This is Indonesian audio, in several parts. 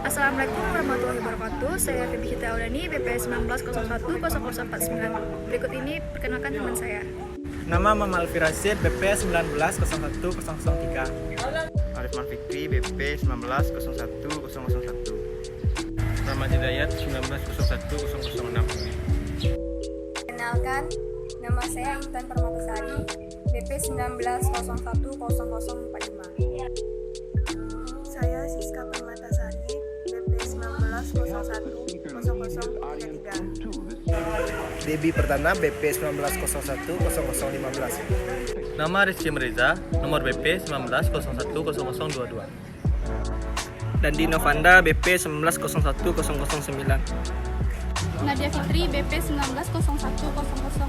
Assalamualaikum warahmatullahi wabarakatuh. Saya Febi Hita Aulani, BPS 19010009. Berikut ini perkenalkan teman saya. Nama Mama Alfirasid, BP 19010003. Arifman Fikri, BP 19010001. Rahmat Hidayat 19010006. Kenalkan, nama saya Intan Permatasari, BP 19010045. Saya Siska Permatasari, BP 19010033. Debi Perdana, BP 19010015. Nama Rizky Meriza, nomor BP 19010022. Dandi Novanda, BP 19010009. Nadia Fitri, BP 19010026.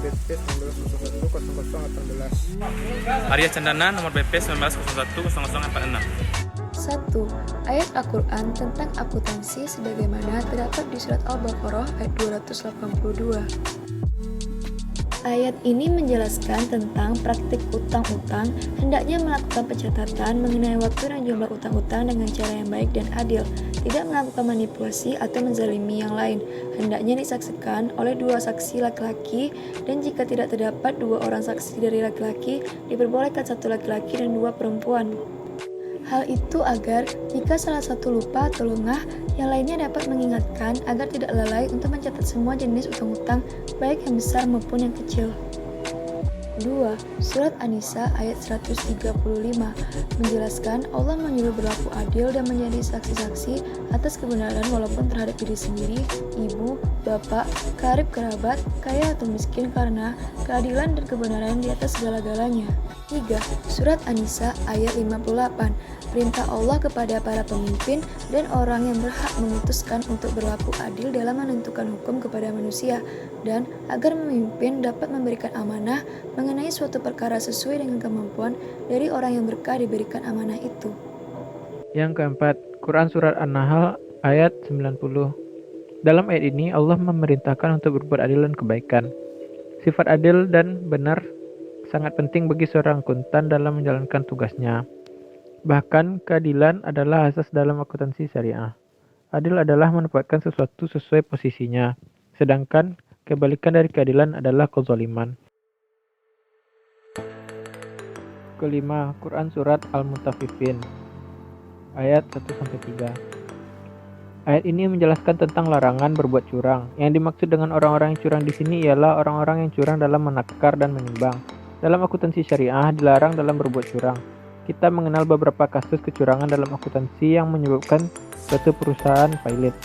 BP 19010018. Arya Chandana, nomor BP 19010046. 1. Ayat Al-Quran tentang akuntansi sebagaimana terdapat di surat Al-Baqarah ayat 282. Ayat ini menjelaskan tentang praktik utang-utang, hendaknya melakukan pencatatan mengenai waktu dan jumlah utang-utang dengan cara yang baik dan adil, tidak melakukan manipulasi atau menzalimi yang lain, hendaknya disaksikan oleh 2 saksi laki-laki, dan jika tidak terdapat 2 orang saksi dari laki-laki, diperbolehkan 1 laki-laki dan 2 perempuan. Hal itu agar jika salah satu lupa atau lengah, yang lainnya dapat mengingatkan agar tidak lalai untuk mencatat semua jenis utang-utang, baik yang besar maupun yang kecil. 2. Surat An-Nisa ayat 135 menjelaskan Allah menyuruh berlaku adil dan menjadi saksi-saksi atas kebenaran walaupun terhadap diri sendiri, ibu, bapak, karib kerabat, kaya atau miskin, karena keadilan dan kebenaran di atas segala-galanya. 3. Surat An-Nisa ayat 58 perintah Allah kepada para pemimpin dan orang yang berhak memutuskan untuk berlaku adil dalam menentukan hukum kepada manusia, dan agar memimpin dapat memberikan amanah mengenai suatu perkara sesuai dengan kemampuan dari orang yang berkah diberikan amanah itu. Yang keempat, Quran Surat An-Nahl ayat 90. Dalam ayat ini Allah memerintahkan untuk berbuat adil dan kebaikan. Sifat adil dan benar sangat penting bagi seorang akuntan dalam menjalankan tugasnya. Bahkan keadilan adalah asas dalam akuntansi syariah. Adil adalah menempatkan sesuatu sesuai posisinya, sedangkan kebalikan dari keadilan adalah kezaliman. Kelima, Quran Surat Al-Mutaffifin ayat 1-3. Ayat ini menjelaskan tentang larangan berbuat curang. Yang dimaksud dengan orang-orang yang curang di sini ialah orang-orang yang curang dalam menakar dan menimbang. Dalam akuntansi syariah dilarang dalam berbuat curang. Kita mengenal beberapa kasus kecurangan dalam akuntansi yang menyebabkan suatu perusahaan failit.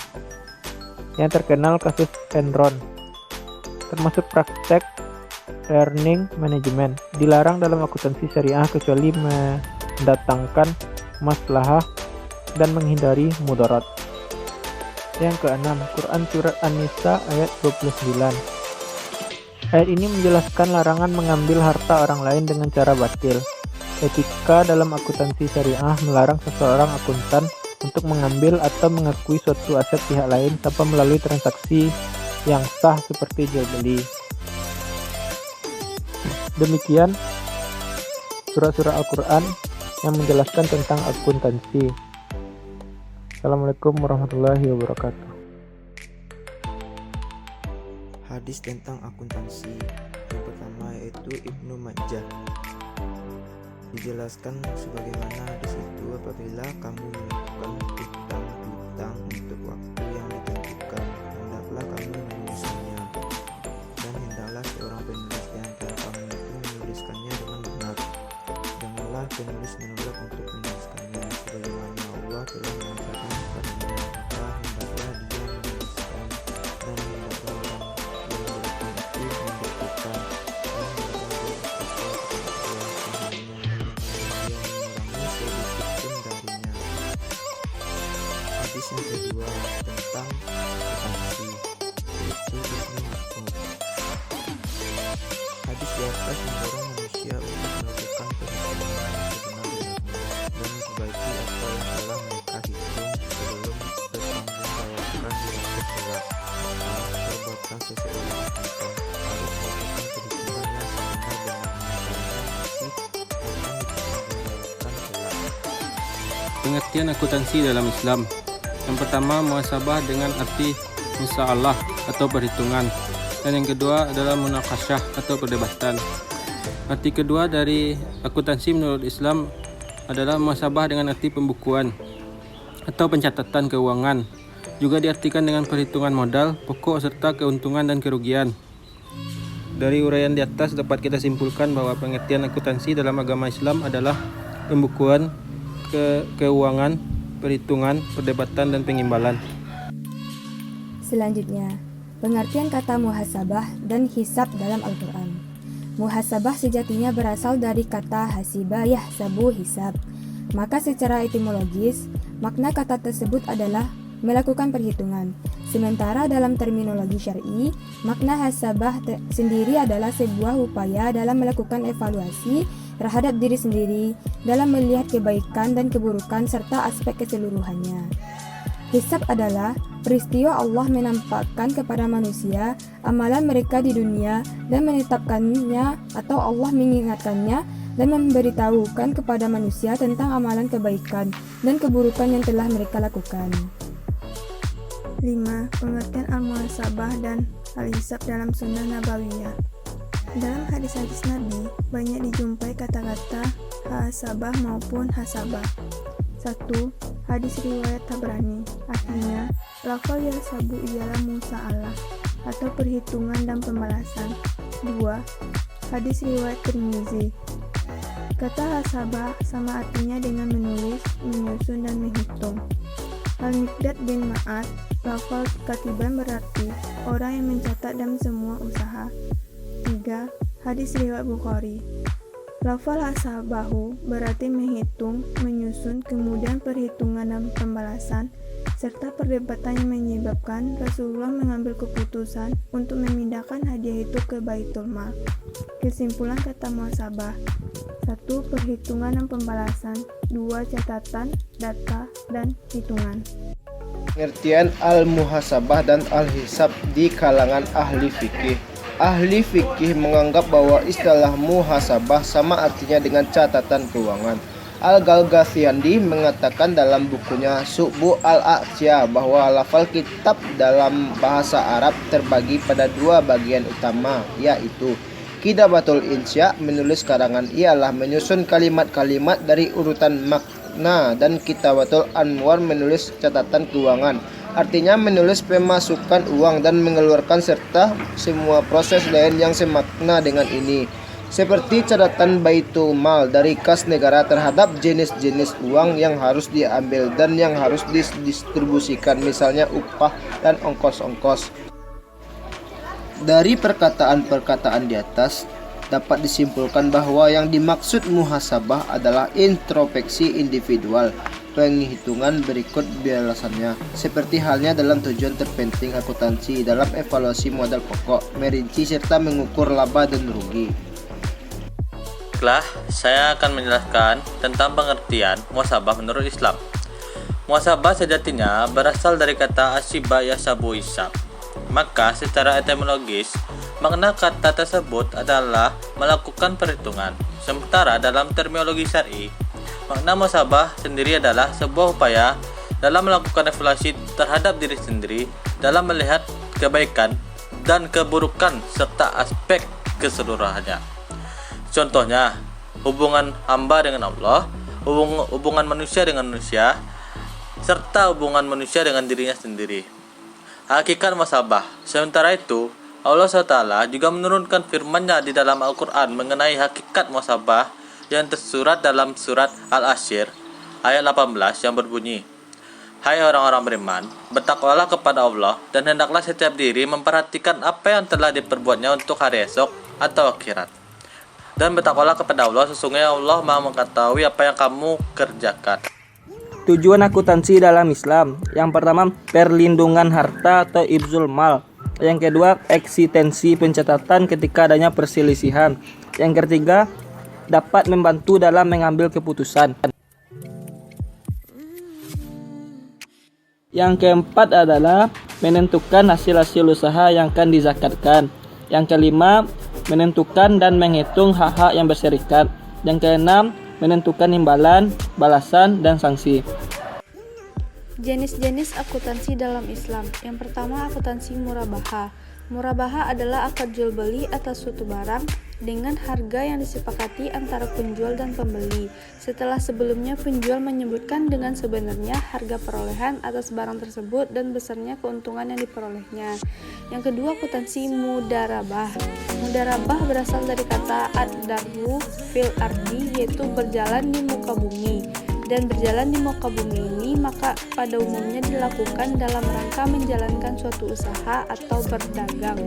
Yang terkenal kasus Enron, termasuk praktek learning management, dilarang dalam akuntansi syariah kecuali mendatangkan maslahah dan menghindari mudarat. Yang keenam, Quran Surat An-Nisa ayat 29. Ayat ini menjelaskan larangan mengambil harta orang lain dengan cara batil. Etika dalam akuntansi syariah melarang seseorang akuntan untuk mengambil atau mengakui suatu aset pihak lain tanpa melalui transaksi yang sah seperti jual beli. Demikian surah-surah Al-Quran yang menjelaskan tentang akuntansi. Assalamualaikum warahmatullahi wabarakatuh. Hadis tentang akuntansi. Yang pertama yaitu Ibnu Majah. Dijelaskan sebagaimana hadis itu, apabila kamu melakukan hutang-hutang untuk waktu yang ditentukan, hendaklah kamu menuliskannya, dan hendaklah seorang penulis di antara kamu itu menuliskannya dengan benar. Janganlah penulis menolak untuk menuliskannya, sebagaimana Allah telah mengatakan kepadanya, maka hendaklah dia menuliskan, dan hendaklah orang yang melakukan itu membuktikan, dan hendaklah dia bertakwa kepada Allah Tuhannya, hadis yang kedua tentang akuntansi, yaitu Ibnu Mas'ud. Hadis di atas mendorong manusia untuk melakukan perhitungan yang sebenar-benarnya Pengertian akuntansi dalam Islam. Yang pertama, muhasabah dengan arti musa'alah atau perhitungan. Dan yang kedua adalah munakasyah atau perdebatan. Arti kedua dari akuntansi menurut Islam adalah muhasabah dengan arti pembukuan atau pencatatan keuangan. Juga diartikan dengan perhitungan modal, pokok serta keuntungan dan kerugian. Dari uraian di atas dapat kita simpulkan bahwa pengertian akuntansi dalam agama Islam adalah pembukuan, keuangan, perhitungan, perdebatan, dan pengimbalan. Selanjutnya, pengertian kata muhasabah dan hisab dalam Al-Quran. Muhasabah sejatinya berasal dari kata hasibah yahsabu hisab. Maka secara etimologis, makna kata tersebut adalah melakukan perhitungan. Sementara dalam terminologi syar'i, makna hasabah sendiri adalah sebuah upaya dalam melakukan evaluasi terhadap diri sendiri dalam melihat kebaikan dan keburukan serta aspek keseluruhannya. Hisab adalah peristiwa Allah menampakkan kepada manusia amalan mereka di dunia dan menetapkannya, atau Allah mengingatkannya dan memberitahukan kepada manusia tentang amalan kebaikan dan keburukan yang telah mereka lakukan. 5. Pengertian al-muhasabah dan al-hisab dalam sunnah nabawiyah. Dalam hadis-hadis Nabi, banyak dijumpai kata-kata hasabah maupun hasabah. 1. Hadis riwayat Tabrani, artinya lafal yasabu ialah musa'alah atau perhitungan dan pembalasan. 2. Hadis riwayat Tirmizi, kata hasabah sama artinya dengan menulis, menyusun, dan menghitung. Al-Miqdad bin Ma'ad, lafal katiban berarti orang yang mencatat dalam semua usaha. 3. Hadis riwayat Bukhari, lafal hasabahu berarti menghitung, menyusun, kemudian perhitungan dan pembalasan, serta perdebatan yang menyebabkan Rasulullah mengambil keputusan untuk memindahkan hadiah itu ke Baitul Mal. Kesimpulan kata muhasabah: 1. Perhitungan dan pembalasan. 2. Catatan, data, dan hitungan. Pengertian al-muhasabah dan al-hisab di kalangan ahli fikih. Ahli fikih menganggap bahwa istilah muhasabah sama artinya dengan catatan keuangan. Al-Ghalghasyandi mengatakan dalam bukunya Su'bu al-A'sya bahwa lafal kitab dalam bahasa Arab terbagi pada dua bagian utama, yaitu Kitabatul Insya, menulis karangan ialah menyusun kalimat-kalimat dari urutan makna, dan Kitabatul Anwar, menulis catatan keuangan, artinya menulis pemasukan uang dan mengeluarkan serta semua proses lain yang semakna dengan ini, seperti catatan Baitul Mal dari kas negara terhadap jenis-jenis uang yang harus diambil dan yang harus didistribusikan, misalnya upah dan ongkos-ongkos. Dari perkataan-perkataan di atas dapat disimpulkan bahwa yang dimaksud muhasabah adalah introspeksi individual. Penghitungan berikut biasaannya, seperti halnya dalam tujuan terpenting akuntansi dalam evaluasi modal pokok, merinci serta mengukur laba dan rugi. Baiklah, saya akan menjelaskan tentang pengertian muhasabah menurut Islam. Muhasabah sejatinya berasal dari kata asibah yasabu hisab. Maka secara etimologis, makna kata tersebut adalah melakukan perhitungan. Sementara dalam terminologi syar'i, makna muhasabah sendiri adalah sebuah upaya dalam melakukan evaluasi terhadap diri sendiri dalam melihat kebaikan dan keburukan serta aspek keseluruhannya. Contohnya, hubungan hamba dengan Allah, hubungan manusia dengan manusia, serta hubungan manusia dengan dirinya sendiri. Hakikat muhasabah. Sementara itu, Allah SWT juga menurunkan firman-Nya di dalam Al-Quran mengenai hakikat muhasabah yang tersurat dalam surat Al-Asyr ayat 18 yang berbunyi, "Hai orang-orang beriman, bertakwalah kepada Allah dan hendaklah setiap diri memperhatikan apa yang telah diperbuatnya untuk hari esok atau akhirat. Dan bertakwalah kepada Allah, sesungguhnya Allah Maha mengetahui apa yang kamu kerjakan." Tujuan akuntansi dalam Islam. Yang pertama, perlindungan harta atau ibzul mal. Yang kedua, eksistensi pencatatan ketika adanya perselisihan. Yang ketiga, dapat membantu dalam mengambil keputusan. Yang keempat adalah menentukan hasil-hasil usaha yang akan dizakatkan. Yang kelima, menentukan dan menghitung hak-hak yang berserikat. Yang keenam, menentukan imbalan, balasan, dan sanksi. Jenis-jenis akuntansi dalam Islam. Yang pertama, akuntansi murabahah. Murabahah adalah akad jual beli atas suatu barang dengan harga yang disepakati antara penjual dan pembeli. Setelah sebelumnya penjual menyebutkan dengan sebenarnya harga perolehan atas barang tersebut dan besarnya keuntungan yang diperolehnya. Yang kedua, akuntansi mudarabah. Mudarabah berasal dari kata ad-darbu fil ardi, yaitu berjalan di muka bumi. Dan berjalan di muka bumi ini maka pada umumnya dilakukan dalam rangka menjalankan suatu usaha atau berdagang.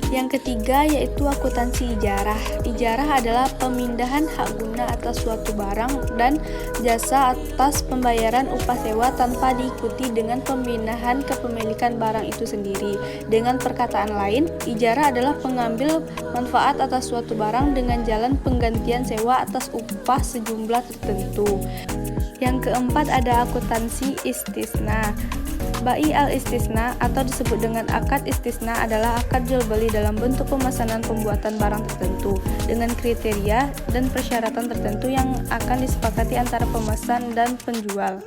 Yang ketiga yaitu akuntansi ijarah. Ijarah adalah pemindahan hak guna atas suatu barang dan jasa atas pembayaran upah sewa tanpa diikuti dengan pemindahan kepemilikan barang itu sendiri. Dengan perkataan lain, ijarah adalah pengambil manfaat atas suatu barang dengan jalan penggantian sewa atas upah sejumlah tertentu. Yang keempat ada akuntansi istisna. Bai al-istisna atau disebut dengan akad istisna adalah akad jual beli dalam bentuk pemesanan pembuatan barang tertentu dengan kriteria dan persyaratan tertentu yang akan disepakati antara pemesan dan penjual.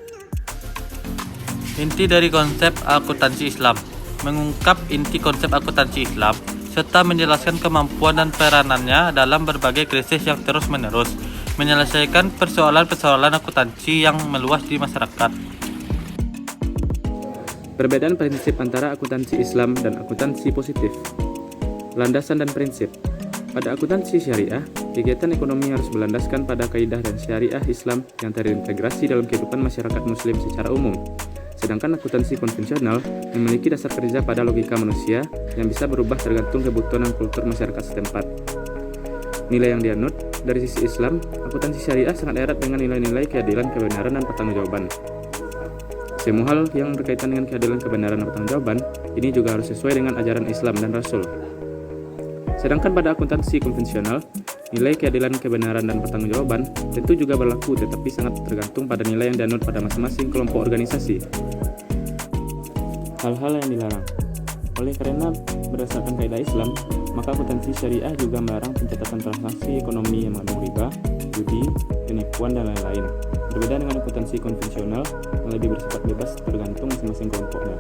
Inti dari konsep akuntansi Islam. Mengungkap inti konsep akuntansi Islam serta menjelaskan kemampuan dan peranannya dalam berbagai krisis yang terus-menerus, menyelesaikan persoalan-persoalan akuntansi yang meluas di masyarakat. Perbedaan prinsip antara akuntansi Islam dan akuntansi positif. Landasan dan prinsip. Pada akuntansi syariah, kegiatan ekonomi harus berlandaskan pada kaidah dan syariah Islam yang terintegrasi dalam kehidupan masyarakat muslim secara umum. Sedangkan akuntansi konvensional memiliki dasar kerja pada logika manusia yang bisa berubah tergantung kebutuhan dan kultur masyarakat setempat. Nilai yang dianut. Dari sisi Islam, akuntansi syariah sangat erat dengan nilai-nilai keadilan, kebenaran, dan pertanggungjawaban. Semua hal yang berkaitan dengan keadilan, kebenaran, dan pertanggungjawaban ini juga harus sesuai dengan ajaran Islam dan Rasul. Sedangkan pada akuntansi konvensional, nilai keadilan, kebenaran, dan pertanggungjawaban tentu juga berlaku, tetapi sangat tergantung pada nilai yang dianut pada masing-masing kelompok organisasi. Hal-hal yang dilarang. Oleh karena berdasarkan kaidah Islam, maka akuntansi syariah juga melarang pencatatan transaksi ekonomi yang mengandung riba, judi, penipuan, dan lain-lain. Berbeda dengan akuntansi konvensional yang lebih bersifat bebas tergantung masing-masing kelompoknya.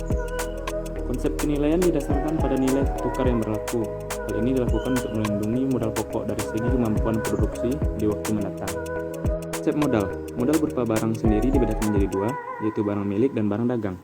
Konsep penilaian didasarkan pada nilai tukar yang berlaku. Hal ini dilakukan untuk melindungi modal pokok dari segi kemampuan produksi di waktu mendatang. Konsep modal. Modal berupa barang sendiri dibedakan menjadi dua, yaitu barang milik dan barang dagang.